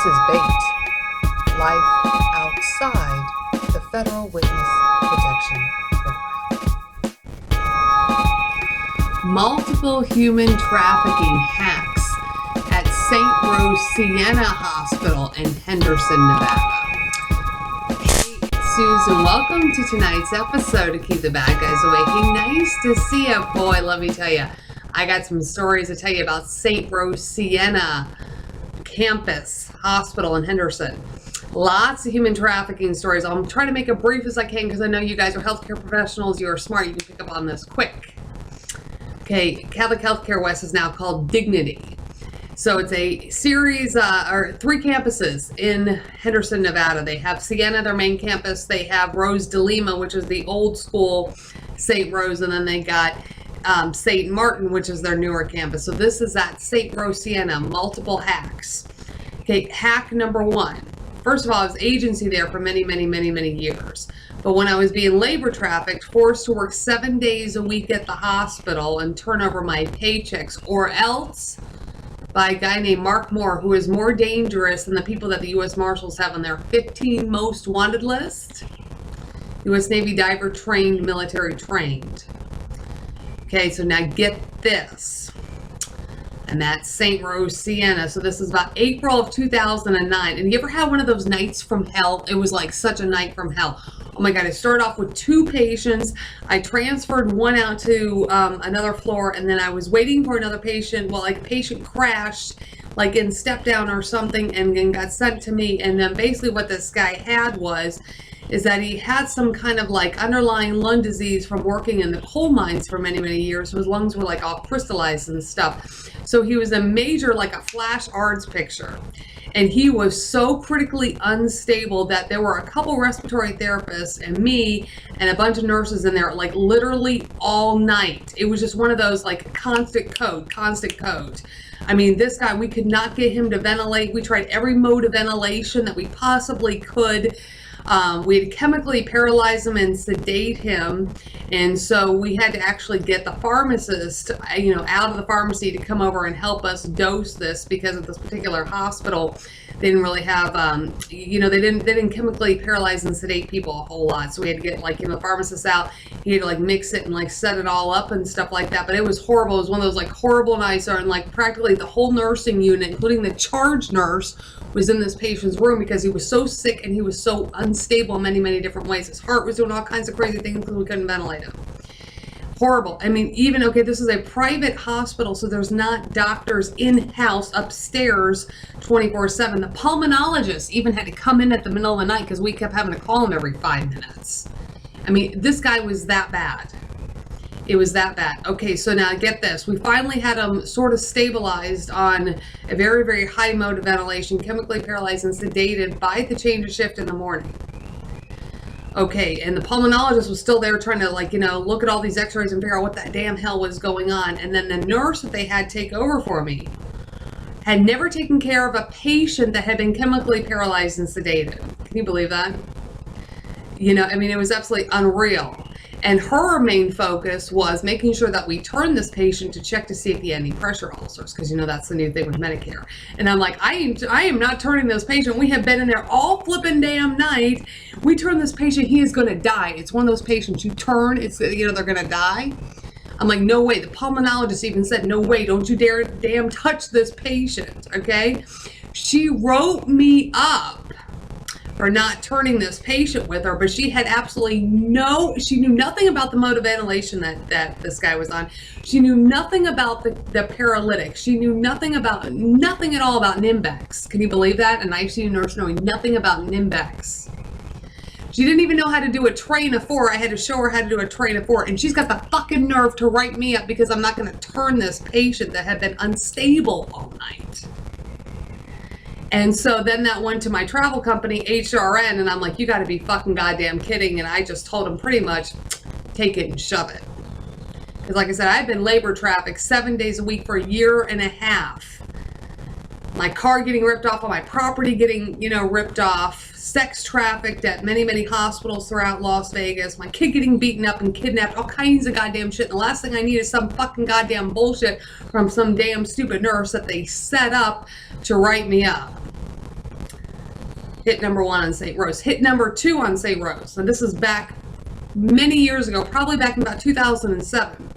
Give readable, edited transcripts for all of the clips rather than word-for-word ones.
is bait. Life outside the Federal Witness Protection Program. Multiple human trafficking hacks at St. Rose Sienna Hospital in Henderson, Nevada. Hey, it's Susan. Welcome to tonight's episode of Keep the Bad Guys Away. Hey, nice to see you. Boy, let me tell you, I got some stories to tell you about St. Rose Sienna Campus Hospital in Henderson. Lots of human trafficking stories. I'm trying to make it brief as I can because I know you guys are healthcare professionals. You are smart. You can pick up on this quick. Okay, Catholic Healthcare West is now called Dignity. So it's a series, or 3 campuses in Henderson, Nevada. They have Sienna, their main campus. They have Rose de Lima, which is the old school St. Rose. And then they got St. Martin, which is their newer campus. So this is at St. Rose Sienna, multiple hacks. Okay, hack number 1. First of all, I was agency there for many years. But when I was being labor trafficked, forced to work 7 days a week at the hospital and turn over my paychecks, or else by a guy named Mark Moore, who is more dangerous than the people that the U.S. Marshals have on their 15 most wanted list. U.S. Navy diver trained, military trained. Okay, so now get this. And that's St. Rose Sienna. So this is about April of 2009. And you ever had one of those nights from hell? It was like such a night from hell. Oh my God, I started off with 2 patients. I transferred one out to another floor, and then I was waiting for another patient. Well, like a patient crashed, like in step down or something, and then got sent to me. And then basically what this guy had is that he had some kind of like underlying lung disease from working in the coal mines for many years. So his lungs were like all crystallized and stuff. So he was a major, like a flash ARDS picture. And he was so critically unstable that there were a couple respiratory therapists and me and a bunch of nurses in there, like literally all night. It was just one of those like constant code. I mean, this guy, we could not get him to ventilate. We tried every mode of ventilation that we possibly could. We had to chemically paralyze him and sedate him. And so we had to actually get the pharmacist, out of the pharmacy to come over and help us dose this, because at this particular hospital, they didn't really have, they didn't chemically paralyze and sedate people a whole lot. So we had to get the pharmacist out. He had to mix it and set it all up and stuff like that. But it was horrible. It was one of those horrible nights, and practically the whole nursing unit, including the charge nurse, was in this patient's room because he was so sick and he was so unstable in many different ways. His heart was doing all kinds of crazy things because we couldn't ventilate him. Horrible. I mean, this is a private hospital, so there's not doctors in-house upstairs 24/7. The pulmonologist even had to come in at the middle of the night because we kept having to call him every 5 minutes. I mean, this guy was that bad. It was that bad. Okay, so now get this. We finally had him sort of stabilized on a very high mode of ventilation, chemically paralyzed and sedated by the change of shift in the morning. Okay, and the pulmonologist was still there trying to look at all these x-rays and figure out what the damn hell was going on. And then the nurse that they had take over for me had never taken care of a patient that had been chemically paralyzed and sedated. Can you believe that? It was absolutely unreal. And her main focus was making sure that we turned this patient to check to see if he had any pressure ulcers, because that's the new thing with Medicare. And I'm like, I am not turning this patient. We have been in there all flipping damn night. We turn this patient, he is going to die. It's one of those patients you turn, it's they're going to die. I'm like, no way. The pulmonologist even said, no way, don't you dare damn touch this patient, okay? She wrote me up for not turning this patient with her, but she had she knew nothing about the mode of ventilation that this guy was on. She knew nothing about the paralytic. She knew nothing at all about Nimbex. Can you believe that? An ICU nurse knowing nothing about Nimbex. She didn't even know how to do a train of 4. I had to show her how to do a train of 4, and she's got the fucking nerve to write me up because I'm not going to turn this patient that had been unstable all night. And so then that went to my travel company, HRN, and I'm like, you got to be fucking goddamn kidding. And I just told him pretty much, take it and shove it. Because like I said, I've been labor trafficked 7 days a week for 1.5 years. My car getting ripped off, all my property getting, ripped off, sex trafficked at many hospitals throughout Las Vegas, my kid getting beaten up and kidnapped, all kinds of goddamn shit. And the last thing I need is some fucking goddamn bullshit from some damn stupid nurse that they set up to write me up. Hit number 1 on St. Rose. Hit number 2 on St. Rose. And this is back many years ago, probably back in about 2007.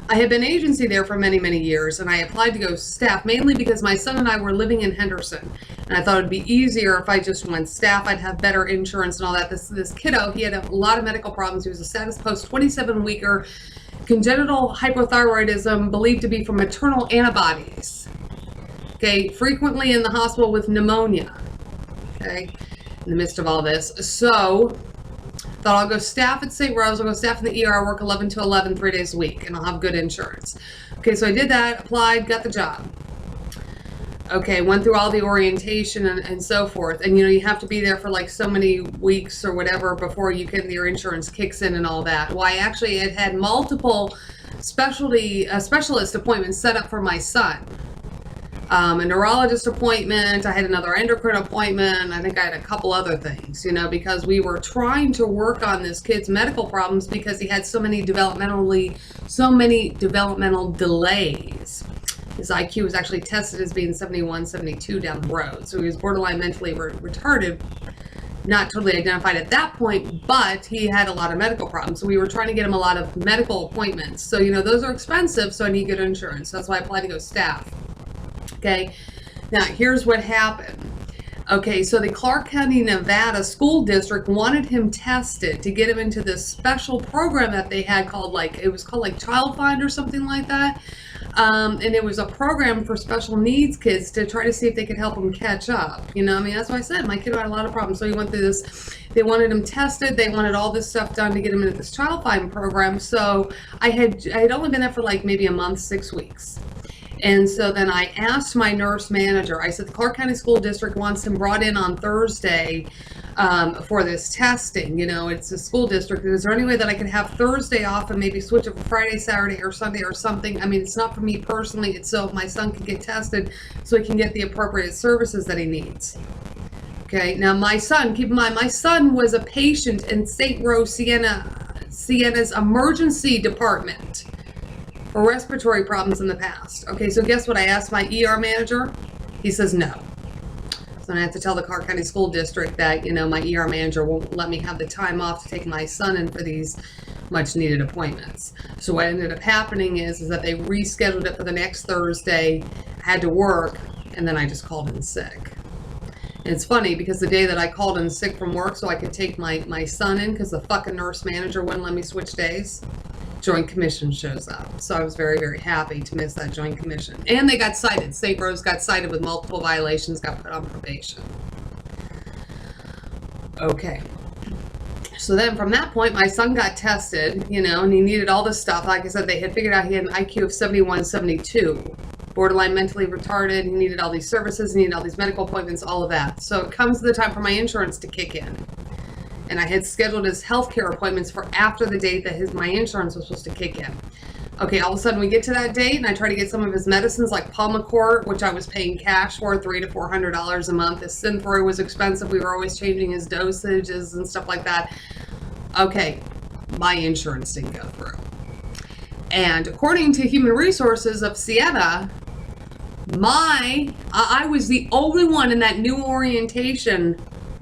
I had been agency there for many, many years, and I applied to go staff, mainly because my son and I were living in Henderson, and I thought it'd be easier if I just went staff. I'd have better insurance and all that. This kiddo, he had a lot of medical problems. He was a status post 27-weeker, congenital hypothyroidism, believed to be from maternal antibodies. Okay, frequently in the hospital with pneumonia. Okay, in the midst of all this. So, thought I'll go staff at St. Rose, I'll go staff in the ER, work 11 to 11, 3 days a week, and I'll have good insurance. Okay, so I did that, applied, got the job. Okay, went through all the orientation and so forth. And you have to be there for like so many weeks or whatever before your insurance kicks in and all that. Well, I actually had multiple specialist appointments set up for my son. A neurologist appointment, I had another endocrine appointment, I think I had a couple other things, because we were trying to work on this kid's medical problems because he had so many developmental delays. His IQ was actually tested as being 71, 72 down the road. So he was borderline mentally retarded, not totally identified at that point, but he had a lot of medical problems. So we were trying to get him a lot of medical appointments. So, those are expensive, so I need good insurance. So that's why I applied to go staff. Okay, now here's what happened. Okay, so the Clark County, Nevada school district wanted him tested to get him into this special program that they had called Child Find or something like that. And it was a program for special needs kids to try to see if they could help them catch up. That's why I said my kid had a lot of problems. So he went through this. They wanted him tested. They wanted all this stuff done to get him into this Child Find program. So I had only been there for like maybe a month, 6 weeks. And so then I asked my nurse manager, I said, the Clark County School District wants him brought in on Thursday for this testing. It's a school district. Is there any way that I could have Thursday off and maybe switch it for Friday, Saturday, or Sunday or something? It's not for me personally. It's so my son can get tested so he can get the appropriate services that he needs. Okay, now my son, keep in mind, my son was a patient in St. Rose, Sienna's emergency department for respiratory problems in the past. Okay, so guess what? I asked my ER manager. He says no. So I have to tell the Clark County School District that, my ER manager won't let me have the time off to take my son in for these much needed appointments. So what ended up happening is that they rescheduled it for the next Thursday. I had to work, and then I just called in sick. And it's funny because the day that I called in sick from work so I could take my son in, because the fucking nurse manager wouldn't let me switch days, Joint Commission shows up. So I was very, very happy to miss that Joint Commission. And they got cited. St. Rose got cited with multiple violations, got put on probation. Okay. So then from that point, my son got tested, and he needed all this stuff. Like I said, they had figured out he had an IQ of 71, 72. Borderline mentally retarded. He needed all these services. He needed all these medical appointments, all of that. So it comes to the time for my insurance to kick in. And I had scheduled his healthcare appointments for after the date that my insurance was supposed to kick in. Okay, all of a sudden we get to that date, and I try to get some of his medicines like Pulmicort, which I was paying cash for, $300 to $400 a month. His Synthroid was expensive. We were always changing his dosages and stuff like that. Okay, my insurance didn't go through. And according to Human Resources of Sienna, I was the only one in that new orientation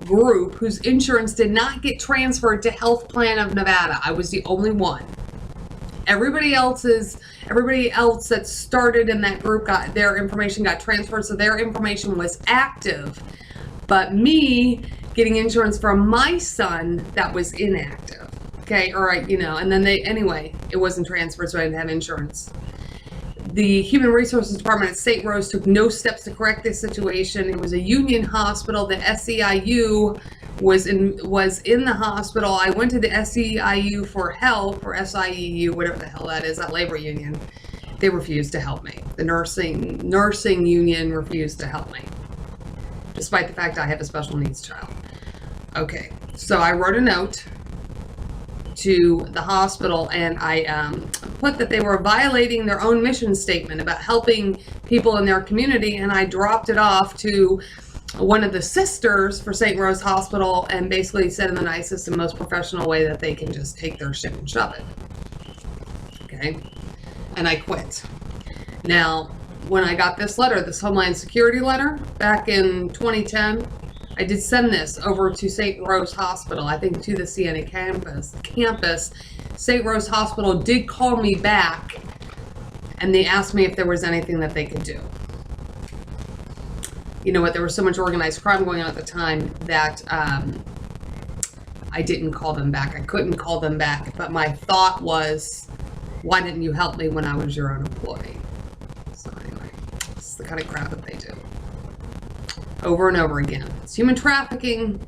group whose insurance did not get transferred to Health Plan of Nevada. I was the only one. Everybody else that started in that group got their information got transferred, so their information was active. But me getting insurance for my son, that was inactive. Okay, all right, and then it wasn't transferred, so I didn't have insurance. The Human Resources Department at St. Rose took no steps to correct this situation. It was a union hospital. The SEIU was in the hospital. I went to the SEIU for help, or SIEU, whatever the hell that is, that labor union. They refused to help me. The nursing union refused to help me, despite the fact I have a special needs child. Okay, so I wrote a note to the hospital, and I put that they were violating their own mission statement about helping people in their community, and I dropped it off to one of the sisters for St. Rose Hospital and basically said in the nicest and most professional way that they can just take their shit and shove it. Okay, and I quit. Now, when I got this letter, this Homeland Security letter back in 2010, I did send this over to St. Rose Hospital, I think to the Sienna campus. St. Rose Hospital did call me back, and they asked me if there was anything that they could do. You know what, there was so much organized crime going on at the time that I didn't call them back. I couldn't call them back, but my thought was, why didn't you help me when I was your own employee? So anyway, this is the kind of crap that they do. Over and over again. It's human trafficking.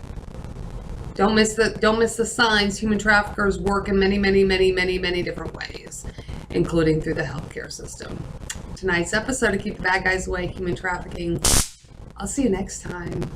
Don't miss the signs. Human traffickers work in many, many, many, many, many different ways, including through the healthcare system. Tonight's episode of Keep the Bad Guys Away, human trafficking. I'll see you next time.